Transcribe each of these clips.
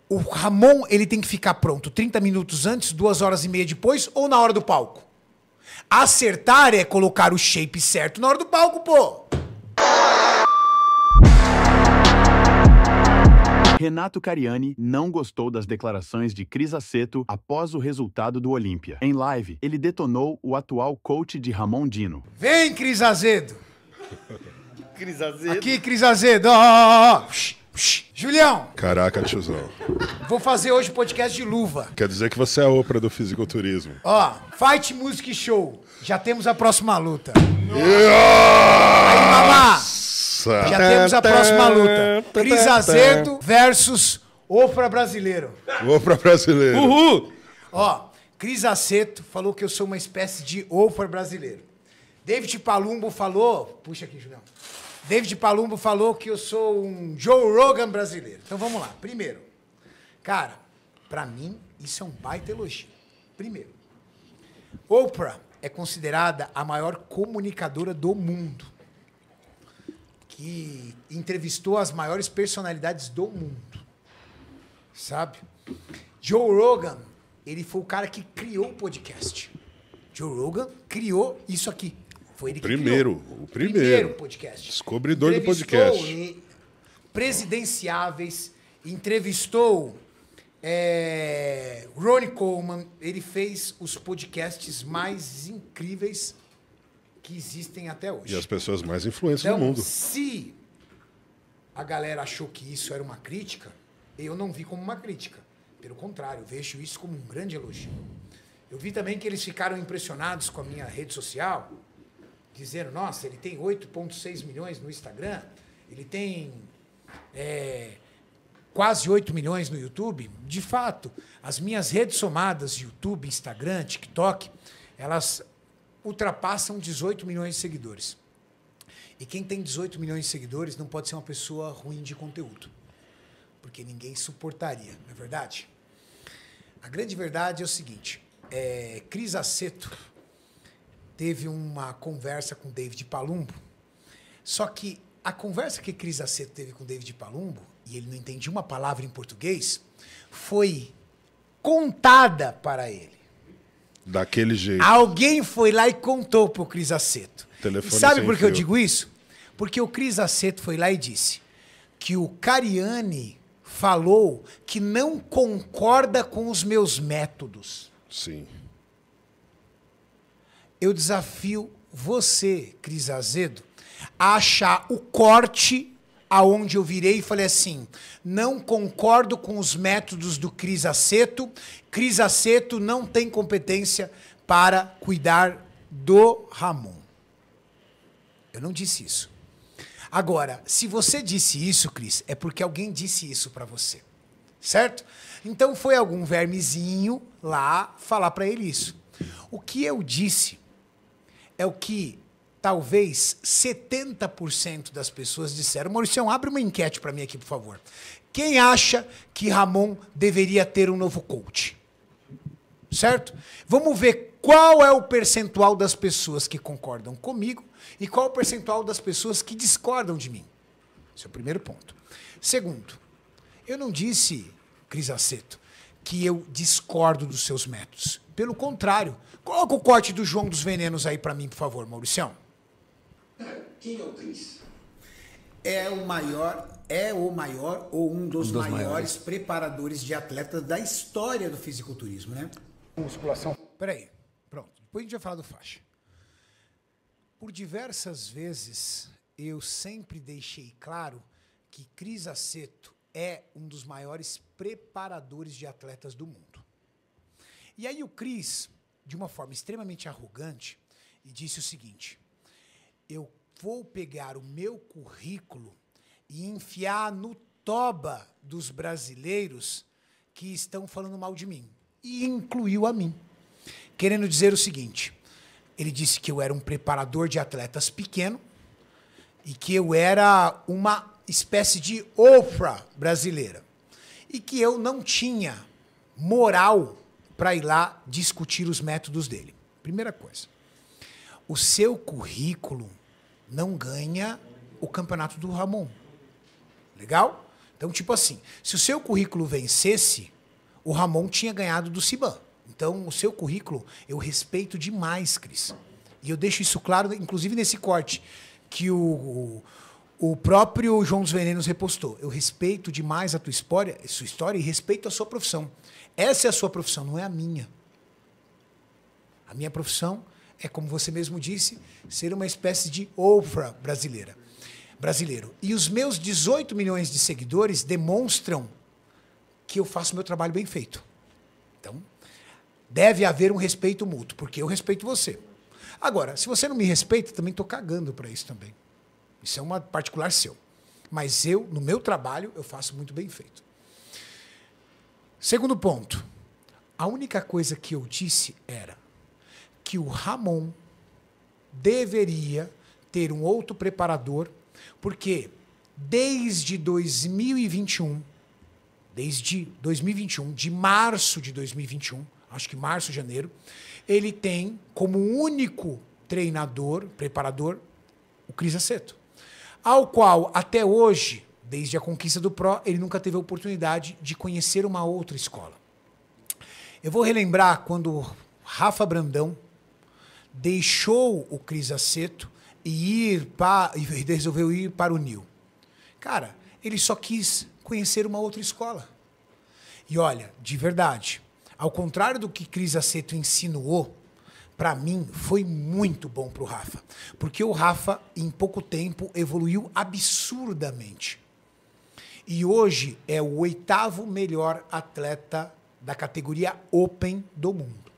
O Ramon, ele tem que ficar pronto 30 minutos antes, 2 horas e meia depois ou na hora do palco? Acertar é colocar o shape certo na hora do palco, pô. Renato Cariani não gostou das declarações de Cris Aceto após o resultado do Olímpia. Em live, ele detonou o atual coach de Ramon Dino. Vem, Cris Azedo. Cris Azedo. Aqui, Cris Azedo. Ó. Julião. Caraca, tiozão. Vou fazer hoje podcast de luva. Quer dizer que você é a Oprah do fisiculturismo. Ó, Fight Music Show. Já temos a próxima luta. Nossa! Aí, mamá. Já temos a próxima luta. Cris Azedo versus Oprah brasileiro. Oprah brasileiro. Uhul! Ó, Cris Aceto falou que eu sou uma espécie de Oprah brasileiro. David Palumbo falou... Puxa aqui, Julião. David Palumbo falou que eu sou um Joe Rogan brasileiro. Então vamos lá. Primeiro, cara, pra mim, isso é um baita elogio. Primeiro, Oprah é considerada a maior comunicadora do mundo, que entrevistou as maiores personalidades do mundo, sabe? Joe Rogan, ele foi o cara que criou o podcast. Joe Rogan criou isso aqui. Foi ele que criou. O primeiro podcast. Descobridor do podcast. Presidenciáveis, entrevistou Ronnie Coleman. Ele fez os podcasts mais incríveis que existem até hoje. E as pessoas mais influentes Então, do mundo. se a galera achou que isso era uma crítica, eu não vi como uma crítica. Pelo contrário, eu vejo isso como um grande elogio. Eu vi também que eles ficaram impressionados com a minha rede social, dizendo, nossa, ele tem 8,6 milhões no Instagram, ele tem quase 8 milhões no YouTube. De fato, as minhas redes somadas, YouTube, Instagram, TikTok, elas ultrapassam 18 milhões de seguidores. E quem tem 18 milhões de seguidores não pode ser uma pessoa ruim de conteúdo, porque ninguém suportaria, não é verdade? A grande verdade é o seguinte, Cris Aceto teve uma conversa com David Palumbo, só que a conversa que Cris Aceto teve com David Palumbo, e ele não entendia uma palavra em português, foi contada para ele. Daquele jeito. Alguém foi lá e contou pro Cris Aceto. Telefone E sabe sem por que eu fio. digo isso? Porque o Cris Aceto foi lá e disse que o Cariani falou que não concorda com os meus métodos. Sim. Eu desafio você, Cris Azedo, a achar o corte aonde eu virei e falei assim, não concordo com os métodos do Cris Aceto não tem competência para cuidar do Ramon. Eu não disse isso. Agora, se você disse isso, Cris, é porque alguém disse isso para você, certo? Então foi algum vermezinho lá falar para ele isso. O que eu disse é o que talvez 70% das pessoas disseram. Mauricião, abre uma enquete para mim aqui, por favor. Quem acha que Ramon deveria ter um novo coach? Certo? Vamos ver qual é o percentual das pessoas que concordam comigo e qual é o percentual das pessoas que discordam de mim. Esse é o primeiro ponto. Segundo, eu não disse, Cris Aceto, que eu discordo dos seus métodos. Pelo contrário, coloca o corte do João dos Venenos aí para mim, por favor, Mauricião. Quem é o Cris? É o maior ou um dos maiores preparadores de atletas da história do fisiculturismo, né? Musculação. Peraí, pronto. Depois a gente vai falar do faixa. Por diversas vezes, eu sempre deixei claro que Cris Aceto é um dos maiores preparadores de atletas do mundo. E aí o Cris, de uma forma extremamente arrogante, e disse o seguinte, eu vou pegar o meu currículo e enfiar no toba dos brasileiros que estão falando mal de mim. E incluiu a mim. Querendo dizer o seguinte, ele disse que eu era um preparador de atletas pequeno e que eu era uma espécie de Oprah brasileira. E que eu não tinha moral para ir lá discutir os métodos dele. Primeira coisa. O seu currículo não ganha o campeonato do Ramon. Legal? Então, tipo assim, se o seu currículo vencesse, o Ramon tinha ganhado do Ciban. Então, o seu currículo, eu respeito demais, Cris. E eu deixo isso claro, inclusive nesse corte, que o próprio João dos Venenos repostou. Eu respeito demais a sua história e respeito a sua profissão. Essa é a sua profissão, não é a minha. A minha profissão é, como você mesmo disse, ser uma espécie de Oprah brasileiro. E os meus 18 milhões de seguidores demonstram que eu faço meu trabalho bem feito. Então, deve haver um respeito mútuo, porque eu respeito você. Agora, se você não me respeita, também estou cagando para isso também. Isso é uma particular seu. Mas eu, no meu trabalho, eu faço muito bem feito. Segundo ponto. A única coisa que eu disse era que o Ramon deveria ter um outro preparador, porque desde 2021, de março de 2021, acho que março, janeiro, ele tem como único treinador, preparador, o Cris Aceto, ao qual, até hoje, desde a conquista do Pro, ele nunca teve a oportunidade de conhecer uma outra escola. Eu vou relembrar quando Rafa Brandão deixou o Cris Aceto e resolveu ir para o Nil. Cara, ele só quis conhecer uma outra escola. E olha, de verdade, ao contrário do que Cris Aceto insinuou, para mim foi muito bom para o Rafa. Porque o Rafa, em pouco tempo, evoluiu absurdamente. E hoje é o 8º melhor atleta da categoria Open do mundo.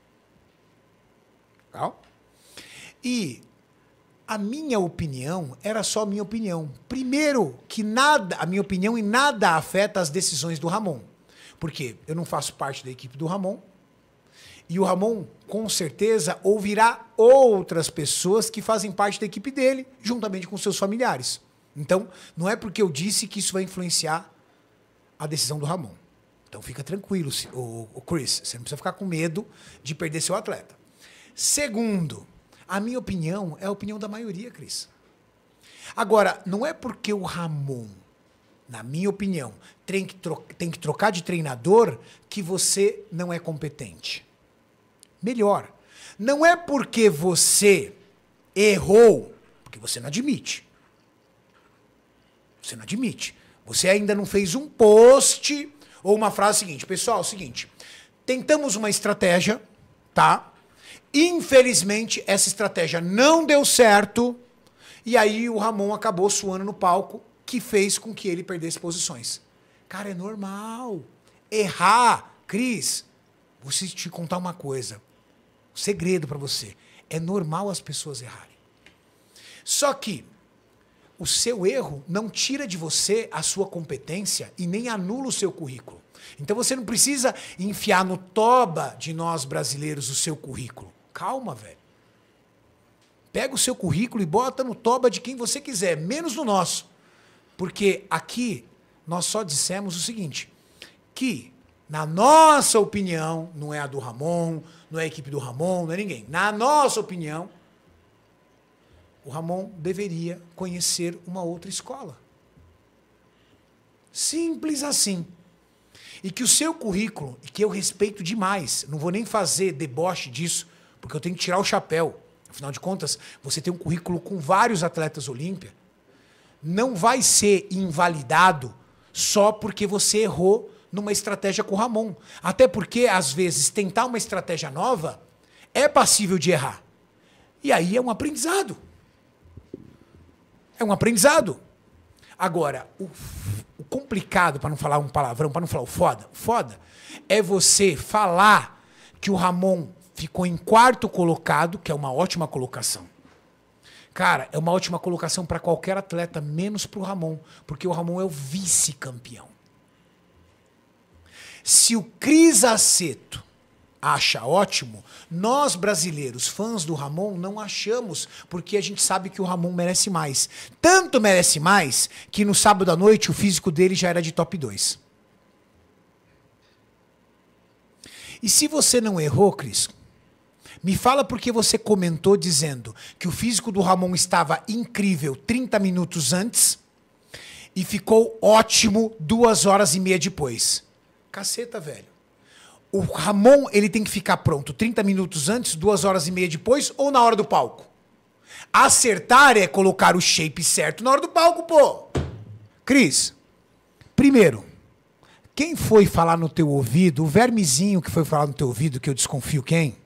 Legal? E a minha opinião era só a minha opinião. Primeiro, que a minha opinião em nada afeta as decisões do Ramon. Porque eu não faço parte da equipe do Ramon. E o Ramon, com certeza, ouvirá outras pessoas que fazem parte da equipe dele, juntamente com seus familiares. Então, não é porque eu disse que isso vai influenciar a decisão do Ramon. Então, fica tranquilo, o Chris. Você não precisa ficar com medo de perder seu atleta. Segundo, a minha opinião é a opinião da maioria, Cris. Agora, não é porque o Ramon, na minha opinião, tem que trocar de treinador que você não é competente. Melhor, não é porque você errou, porque você não admite. Você não admite. Você ainda não fez um post ou uma frase seguinte. Pessoal, é o seguinte, tentamos uma estratégia, tá? Infelizmente, essa estratégia não deu certo e aí o Ramon acabou suando no palco, que fez com que ele perdesse posições. Cara, é normal. Errar, Cris, vou te contar uma coisa. Segredo para você. É normal as pessoas errarem. Só que o seu erro não tira de você a sua competência e nem anula o seu currículo. Então você não precisa enfiar no toba de nós brasileiros o seu currículo. Calma, velho. Pega o seu currículo e bota no toba de quem você quiser, menos no nosso. Porque aqui nós só dissemos o seguinte, que na nossa opinião, não é a do Ramon, não é a equipe do Ramon, não é ninguém. Na nossa opinião, o Ramon deveria conhecer uma outra escola. Simples assim. E que o seu currículo, e que eu respeito demais, não vou nem fazer deboche disso, porque eu tenho que tirar o chapéu. Afinal de contas, você tem um currículo com vários atletas Olímpia, não vai ser invalidado só porque você errou numa estratégia com o Ramon. Até porque, às vezes, tentar uma estratégia nova é passível de errar. E aí é um aprendizado. É um aprendizado. Agora, o complicado, para não falar um palavrão, para não falar o foda é você falar que o Ramon ficou em 4º colocado, que é uma ótima colocação. Cara, é uma ótima colocação para qualquer atleta, menos para o Ramon, porque o Ramon é o vice-campeão. Se o Cris Aceto acha ótimo, nós brasileiros, fãs do Ramon, não achamos, porque a gente sabe que o Ramon merece mais. Tanto merece mais, que no sábado à noite o físico dele já era de top 2. E se você não errou, Cris, me fala porque você comentou dizendo que o físico do Ramon estava incrível 30 minutos antes E ficou ótimo 2h30 depois. Caceta, velho. O Ramon, ele tem que ficar pronto 30 minutos antes, 2h30 depois ou na hora do palco? Acertar é colocar o shape certo na hora do palco, pô. Cris, primeiro, quem foi falar no teu ouvido, o vermezinho que foi falar no teu ouvido, que eu desconfio quem?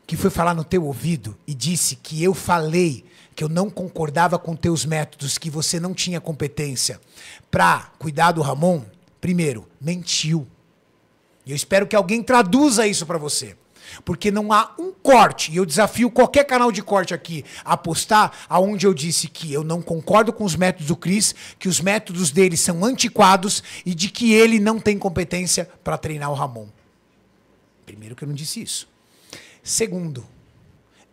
Que foi falar no teu ouvido e disse que eu falei que eu não concordava com teus métodos, que você não tinha competência pra cuidar do Ramon, primeiro, mentiu. E eu espero que alguém traduza isso pra você. Porque não há um corte, e eu desafio qualquer canal de corte aqui a postar, aonde eu disse que eu não concordo com os métodos do Cris, que os métodos dele são antiquados e de que ele não tem competência para treinar o Ramon. Primeiro que eu não disse isso. Segundo,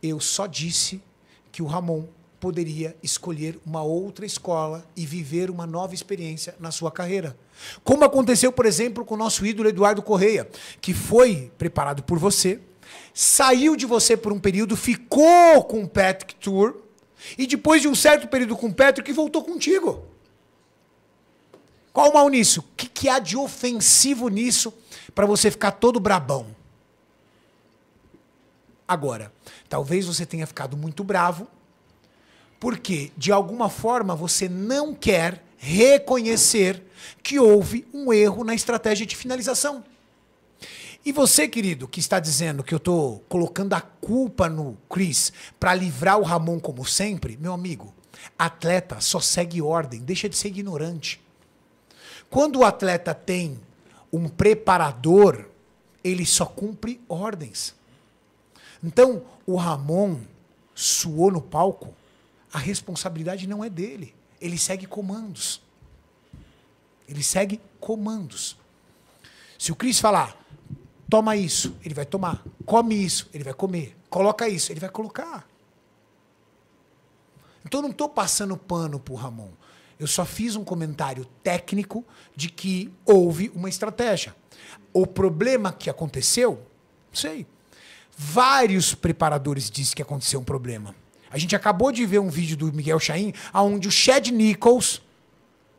eu só disse que o Ramon poderia escolher uma outra escola e viver uma nova experiência na sua carreira. Como aconteceu, por exemplo, com o nosso ídolo Eduardo Correia, que foi preparado por você, saiu de você por um período, ficou com o Patrick Tour, e depois de um certo período com o Patrick, voltou contigo. Qual o mal nisso? O que há de ofensivo nisso para você ficar todo brabão? Agora, talvez você tenha ficado muito bravo, porque, de alguma forma, você não quer reconhecer que houve um erro na estratégia de finalização. E você, querido, que está dizendo que eu estou colocando a culpa no Cris para livrar o Ramon como sempre, meu amigo, atleta só segue ordem, deixa de ser ignorante. Quando o atleta tem um preparador, ele só cumpre ordens. Então, o Ramon suou no palco, a responsabilidade não é dele. Ele segue comandos. Ele segue comandos. Se o Cris falar, toma isso, ele vai tomar. Come isso, ele vai comer. Coloca isso, ele vai colocar. Então eu não estou passando pano pro Ramon. Eu só fiz um comentário técnico de que houve uma estratégia. O problema que aconteceu, não sei. Vários preparadores disseram que aconteceu um problema. A gente acabou de ver um vídeo do Miguel Chain, onde o Chad Nichols,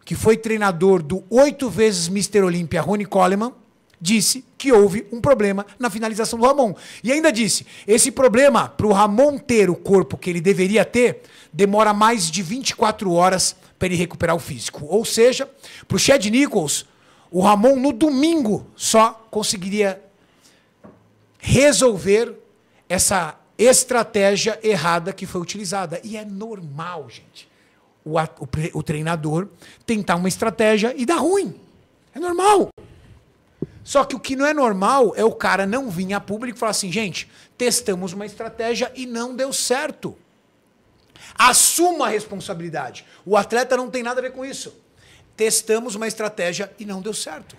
que foi treinador do 8 vezes Mr. Olympia, Ronnie Coleman, disse que houve um problema na finalização do Ramon. E ainda disse, esse problema, para o Ramon ter o corpo que ele deveria ter, demora mais de 24 horas para ele recuperar o físico. Ou seja, para o Chad Nichols, o Ramon no domingo só conseguiria resolver essa estratégia errada que foi utilizada. E é normal, gente, o treinador tentar uma estratégia e dar ruim. É normal. Só que o que não é normal é o cara não vir a público e falar assim, gente, testamos uma estratégia e não deu certo. Assuma a responsabilidade. O atleta não tem nada a ver com isso. Testamos uma estratégia e não deu certo.